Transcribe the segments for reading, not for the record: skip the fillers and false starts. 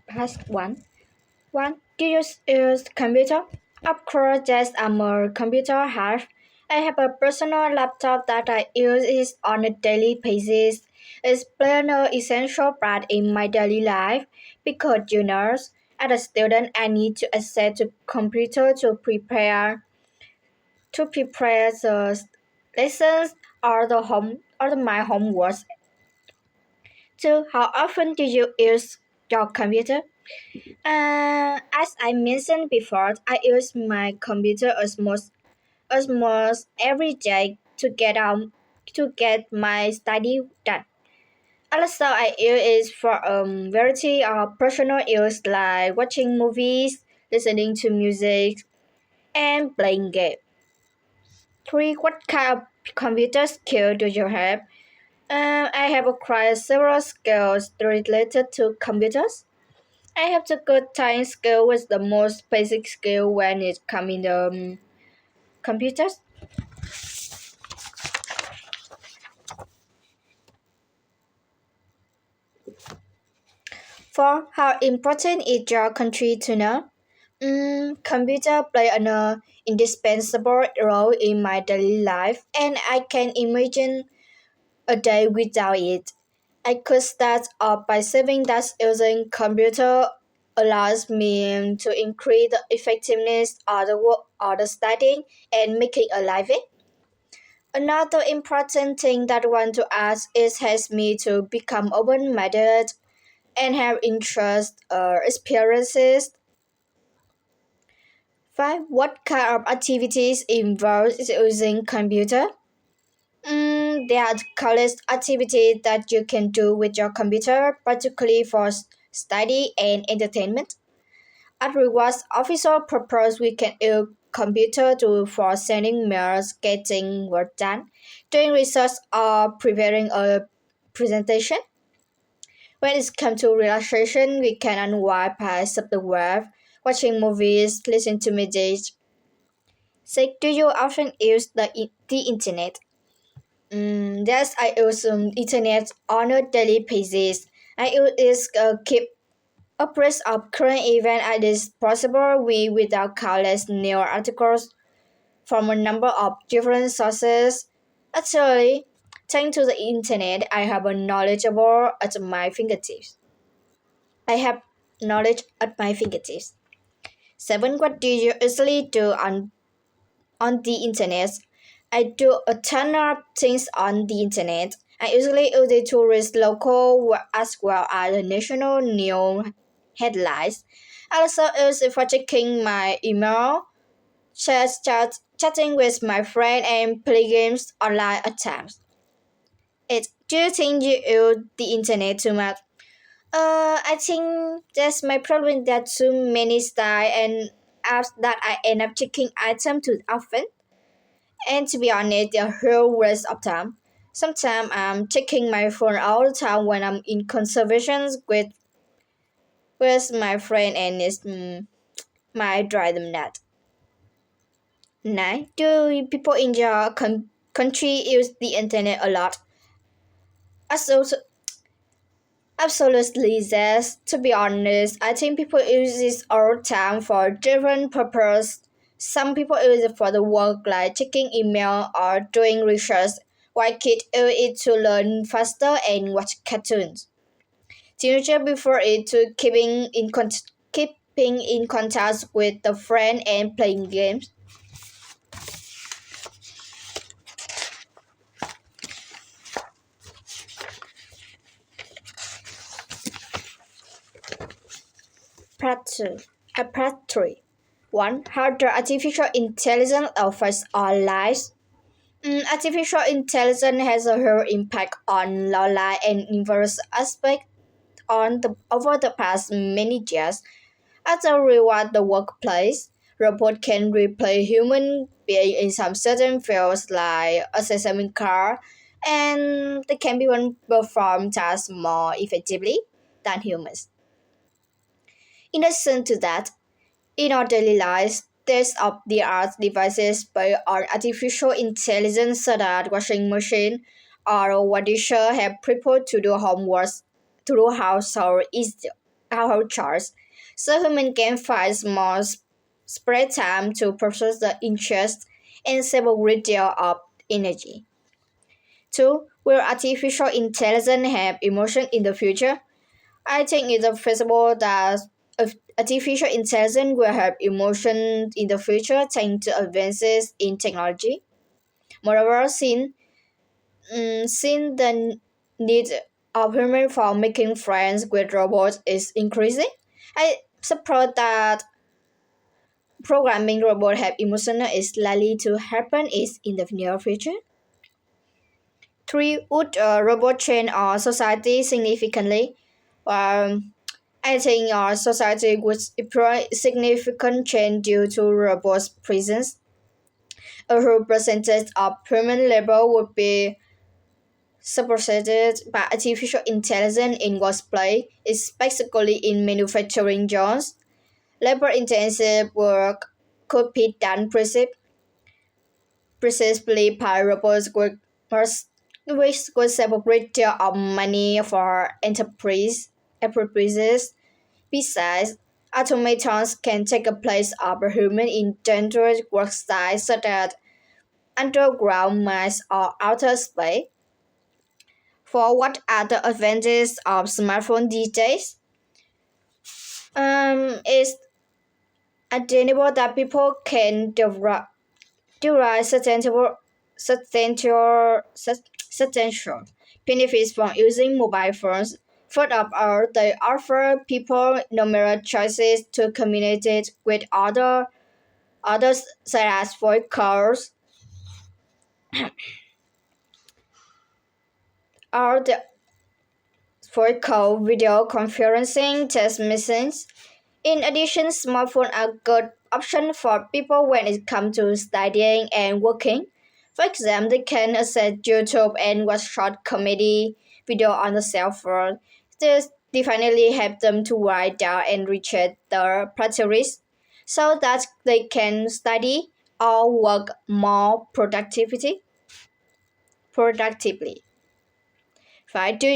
Past one. One. Do you use computer? Of course, yes, I'm a computer half. I have a personal laptop that I use is on a daily basis. It's been an essential part in my daily life because as a student, I need to access to computer to prepare the lessons or my homework. So, how often do you use your computer? As I mentioned before, I use my computer almost every day to get my study done. Also, I use it for variety of personal use like watching movies, listening to music, and playing games. Three. What kind of computer skill do you have? I have acquired several skills related to computers. I have the good time skill with the most basic skill when it comes in the computers. For how important is your country to know? Computer play an indispensable role in my daily life, and I can imagine a day without it. I could start off by saying that using computer allows me to increase the effectiveness of the work or the studying and making a living. Another important thing that I want to ask is has me to become open-minded and have interest or experiences. 5. What kind of activities involve using computer? There are countless activities that you can do with your computer, particularly for study and entertainment. At rewards official purpose, we can use computer to for sending mails, getting work done, doing research, or preparing a presentation. When it comes to relaxation, we can unwind by the web, watching movies, listening to music. Say, do you often use the internet? Yes, I use internet on a daily basis. I use keep abreast of current event as is possible without countless new articles from a number of different sources. Actually, thanks to the internet, I have a knowledgeable at my fingertips. I have knowledge at my fingertips. 7. What do you usually do on the internet? I do a ton of things on the internet. I usually use it to read local as well as the national news headlines. I also use it for checking my email, chatting with my friend, and play games online at times. 8. Do you think you use the internet too much? I think that's my problem that too many style and apps that I end up checking items too often. And to be honest, the whole waste of time. Sometimes I'm checking my phone all the time when I'm in conversations with my friend and it's might drive them nuts. 9. Do people in your country use the internet a lot? Also, absolutely yes. To be honest, I think people use this all the time for different purposes. Some people use it for the work like checking email or doing research, while kids use it to learn faster and watch cartoons. Teenagers prefer it to keeping in contact with the friend and playing games. Part 2. Part 3. 1. How does artificial intelligence affects our lives? Artificial intelligence has a huge impact on our life and in various aspects over the past many years. As a reward, the workplace, robots can replace human beings in some certain fields like assessing car, and they can even perform tasks more effectively than humans. In addition to that, in our daily lives, state-of-the-art devices based on artificial intelligence such as washing machine or water disher have people to do homework to do household easier. household chores, so humans can find more spare time to process the interest and save a great deal of energy. 2. Will artificial intelligence have emotion in the future? I think it's feasible that artificial intelligence will have emotion in the future thanks to advances in technology. Moreover, since the need of humans for making friends with robots is increasing, I suppose that programming robots have emotion is likely to happen is in the near future. 3. Would robot change our society significantly? I think our society would experience significant change due to robots' presence. A whole percentage of human labor would be superseded by artificial intelligence in workplace, especially in manufacturing jobs. Labor-intensive work could be done precisely by robots, which could save a great deal of money for enterprises. Besides, automatons can take the place of a human in dangerous work sites such as underground mines or outer space. For what are the advantages of smartphone these days? It's undeniable that people can derive substantial benefits from using mobile phones. First of all, they offer people numerous choices to communicate with others such as voice calls or the voice call, video conferencing, text messages. In addition, smartphones are good option for people when it comes to studying and working. For example, they can access YouTube and watch short comedy video on the cell phone. This definitely help them to write down and recheck their priorities so that they can study or work more productively. Right? Do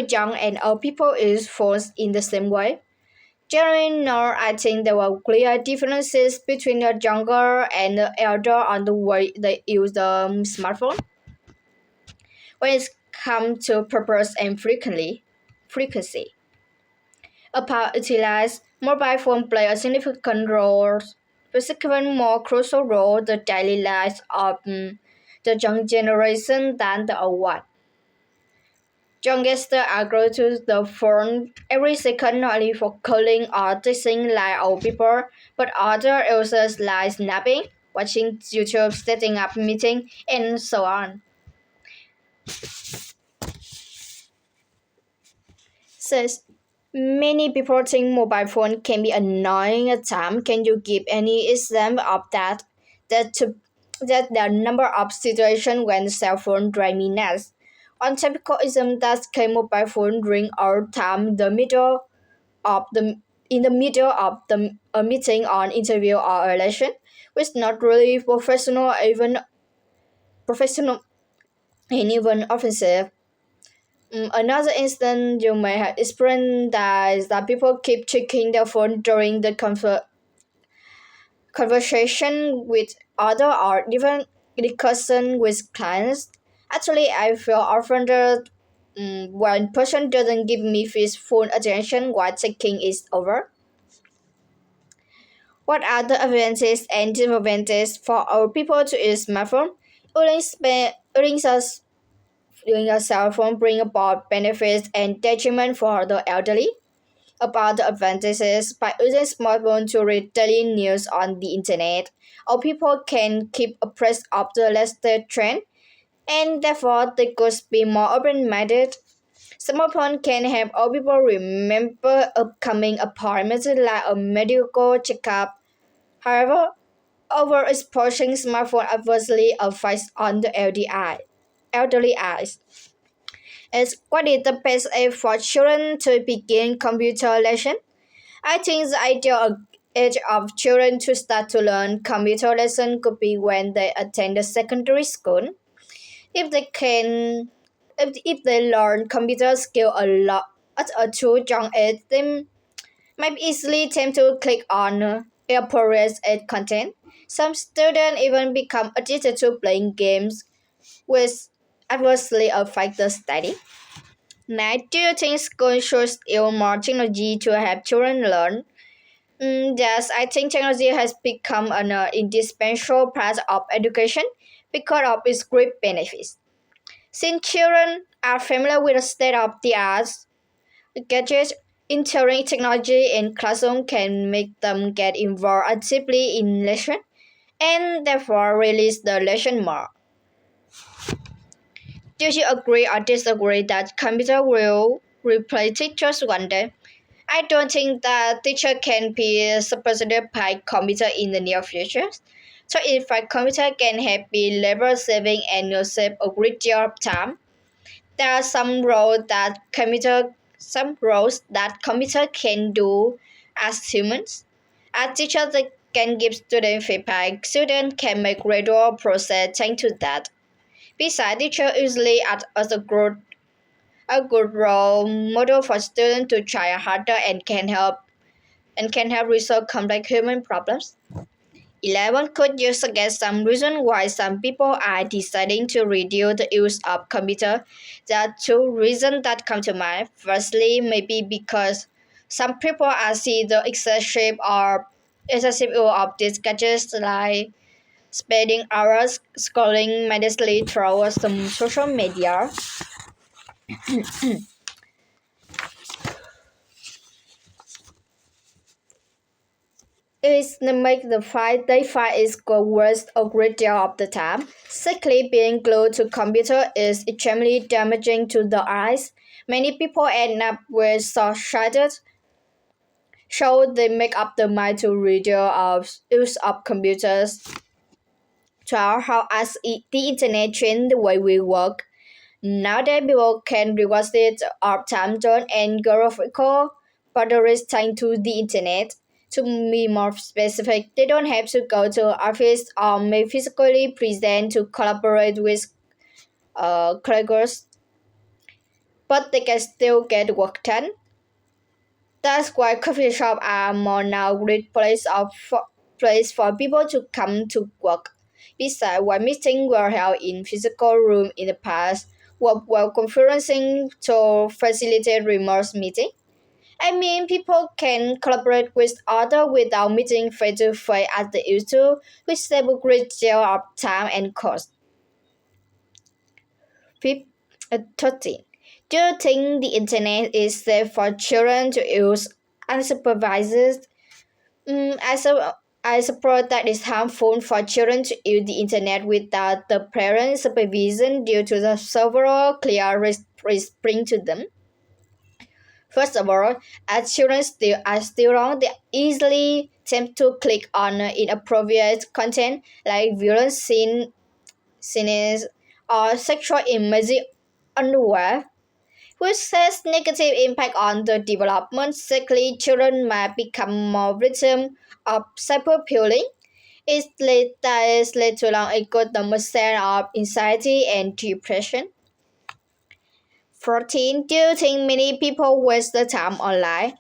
young and old people use phones in the same way? Generally, no, I think there were clear differences between the younger and the elder on the way they use the smartphone. When it comes to purpose and frequency, apart utilized, mobile phone play a significant more crucial role in the daily lives of the young generation than the old one. Youngsters are glued to the phone every second not only for calling or texting like old people, but other users like snapping, watching YouTube, setting up meetings, and so on. Since many people think mobile phone can be annoying at times, can you give any example of that? That to that the number of situations when cell phone drive me nuts. One typical example that can mobile phone ring all time of the in the middle of a meeting or an interview or a relation, which is not really professional and even offensive. Another instance you may have experienced that is that people keep checking their phone during the conversation with other or even discussion with clients. Actually, I feel offended when person doesn't give me his full attention while checking is over. What are the advantages and disadvantages for our people to use smartphone? Using us using a cell phone bring about benefits and detriment for the elderly. About the advantages, by using smartphone to read daily news on the internet, our people can keep abreast of the latest trend, and therefore they could be more open-minded. Smartphone can help our people remember upcoming appointments like a medical checkup. However, overexposing smartphone adversely affects on the elderly eyes. Is what is the best age for children to begin computer lesson? I think the ideal age of children to start to learn computer lesson could be when they attend the secondary school. If they can, if they learn computer skill a lot at a too young age, then might easily tend to click on inappropriate content. Some students even become addicted to playing games, which adversely affect the study. Now, do you think schools should use more technology to help children learn? Yes, I think technology has become an indispensable part of education because of its great benefits. Since children are familiar with the state-of-the-art gadgets, entering technology in classroom can make them get involved actively in lesson and therefore release the lesson more. Do you agree or disagree that computer will replace teachers one day? I don't think that teacher can be substituted by computer in the near future. So in fact, computer can help be labor saving and save a great deal of time. There are some roles that computer can do as humans. As teachers they can give student feedback, students can make gradual process thanks to that. Besides, teacher usually act as a good role model for students to try harder and can help resolve complex human problems. 11. Could you suggest some reason why some people are deciding to reduce the use of computer? There are two reasons that come to mind. Firstly, maybe because some people are see the excessive use of these gadgets like spending hours scrolling mindlessly through some social media. Is make the fight they fight is go worse a great deal of the time. Secondly, being glued to computer is extremely damaging to the eyes. Many people end up with short-sighted, so they make up their mind to reduce use of computers. 12. How has the internet changed the way we work? Nowadays, people can request it of time zone and graphical boundaries thanks to the internet. To be more specific, they don't have to go to office or may physically present to collaborate with colleagues, but they can still get work done. That's why coffee shops are more now great place for people to come to work. Besides, while meetings were held in physical room in the past, while conferencing to facilitate remote meeting. I mean, people can collaborate with others without meeting face to face as they used to, which save a great deal of time and cost. 13. Do you think the internet is safe for children to use unsupervised? I suppose that it's harmful for children to use the internet without the parents' supervision due to the several clear risks bring to them. First of all, as children still young, they easily tempt to click on inappropriate content like violent scenes or sexual images on the web, which has negative impact on the development. Secondly, children might become more victim of cyberbullying. That is led to long economic sense of anxiety and depression. 14. Do you think many people waste their time online?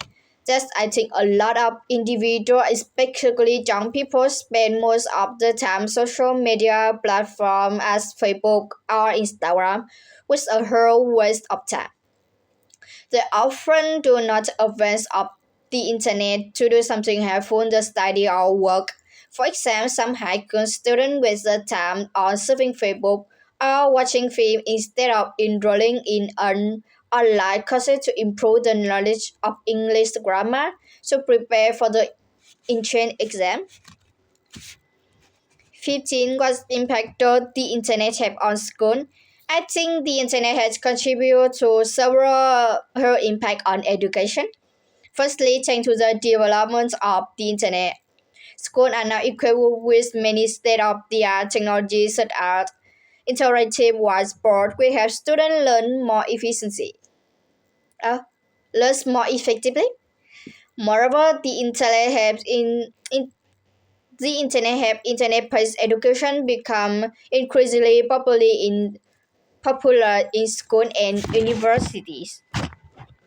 Yes, I think a lot of individuals, especially young people, spend most of the time social media platforms as Facebook or Instagram, which is a whole waste of time. They often do not advance of the internet to do something helpful to study or work. For example, some high school students waste their time on surfing Facebook or watching film instead of enrolling in an online course to improve the knowledge of English grammar to prepare for the entrance exam. 15. What impact does the internet have on school? I think the internet has contributed to several impact on education. Firstly, thanks to the development of the internet, schools are now equipped with many state-of-the-art technologies such as interactive whiteboard, which help students learn more effectively. Moreover, the internet helps internet-based education become increasingly popular in schools and universities.